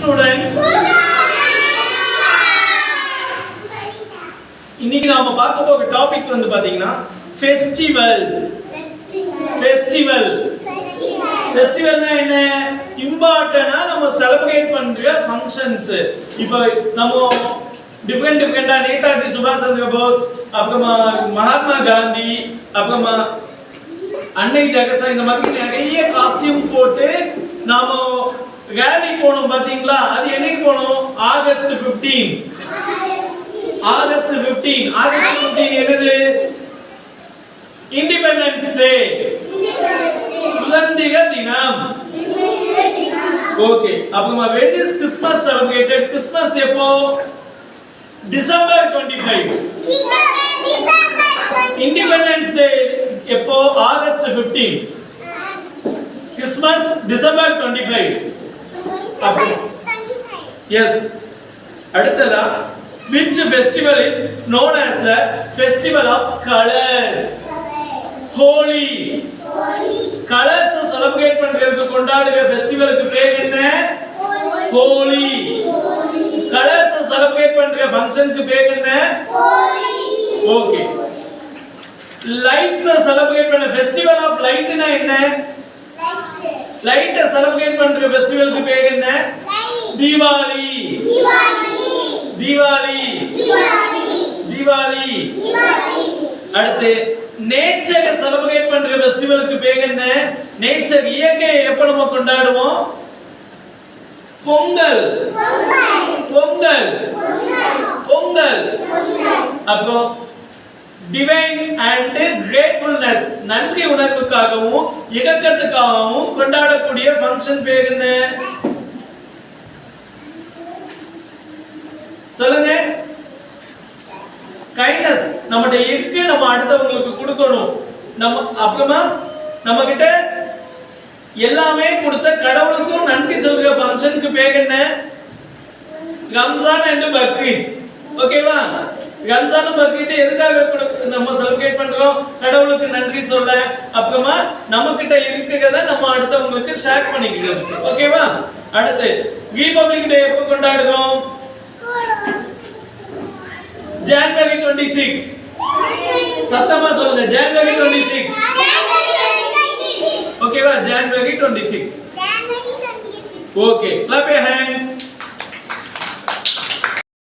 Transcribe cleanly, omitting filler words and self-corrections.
Students, இன்னைக்கு நாம பார்க்க போற டாபிக் வந்து பாத்தீங்கன்னா festivals. ஃபெஸ்டிவல்னா என்ன? இம்பார்ட்டன்ட்டா நம்ம செலிப்ரேட் பண்ற ஃபங்க்ஷன்ஸ். இப்போ நம்ம டிஃபரெண்டா நேதாஜி சுபாஷ் சந்திர போஸ், அப்புறமா மகாத்மா காந்தி, அப்புறமா அன்னை தெரசா, இந்த மாதிரி நிறைய காஸ்டியூம் போட்டு நாம ரேலி போனோம் பாத்தீங்களா? அது என்னைக்கு போனோம்? ஆகஸ்ட் 15. ஆகஸ்ட் 15 என்னது? இண்டிபெண்டன்ஸ் டே, சுதந்திர தினம். ஓகே, அப்புறமா when is Christmas celebrated? Christmas எப்போ? டிசம்பர் 25. இண்டிபெண்டன்ஸ் டே எப்போ? ஆகஸ்ட் 15. Christmas December 25. Yes. அடுத்ததா, which festival is known as the festival of colors? Holi. Colors celebrate பண்றதுக்கு கொண்டாடுற ஃபெஸ்டிவலுக்கு பேர் என்ன? ஹோலி. Colors celebrate பண்ற ஃபங்க்ஷனுக்கு பேர் என்ன? ஹோலி. ஓகே. Lights celebrate பண்ற festival of lightனா என்ன? லைட் செலிப்ரேட் பண்ற ஃபெஸ்டிவலுக்கு பேர் என்ன? தீபாவளி. அடுத்து, நேச்சர் செலிப்ரேட் பண்ற ஃபெஸ்டிவலுக்கு பேர் என்ன? நேச்சர், இயற்கையை எப்ப நம்ம கொண்டாடுவோம்? பொங்கல். அப்போ டிவைன் அண்ட் கிரேட்ஃபுல்னஸ், நன்றி உணர்வுக்காகவும் இரக்கத்துக்காகவும் கொண்டாடக்கூடிய ஃபங்க்ஷன் பேர் என்ன? சொல்லுங்க. கைண்ட்னஸ், நம்மட்ட இருக்கு, நம்ம அடுத்தவங்களுக்கு கொடுக்கணும். நம்ம அப்புறமா நம்ம கிட்ட எல்லாமே கொடுத்த கடவுளுக்கும் நன்றி சொல்ற ஃபங்க்ஷனுக்கு பேர் என்ன? ரம்ஜான் அண்ட் பக்ரீத். ஓகேவா? ரம்ஜான் பக்ரீத் எதுக்காக நம்ம செலிப்ரேட் பண்றோம்? கடவுளுக்கு நன்றி சொல்ல, அப்புறமா நம்ம கிட்ட இருக்கிறத நம்ம அடுத்தவங்களுக்கு ஷேர் பண்ணிக்கிறதுக்கு. ஓகேவா? அடுத்து, ரிபப்ளிக் டே எப்ப கொண்டாடுறோம்? ஜனவரி 26. சத்தமா சொல்லுங்க. ஜனவரி 26. ஓகேவா? ஜனவரி 26. Okay, clap your hands.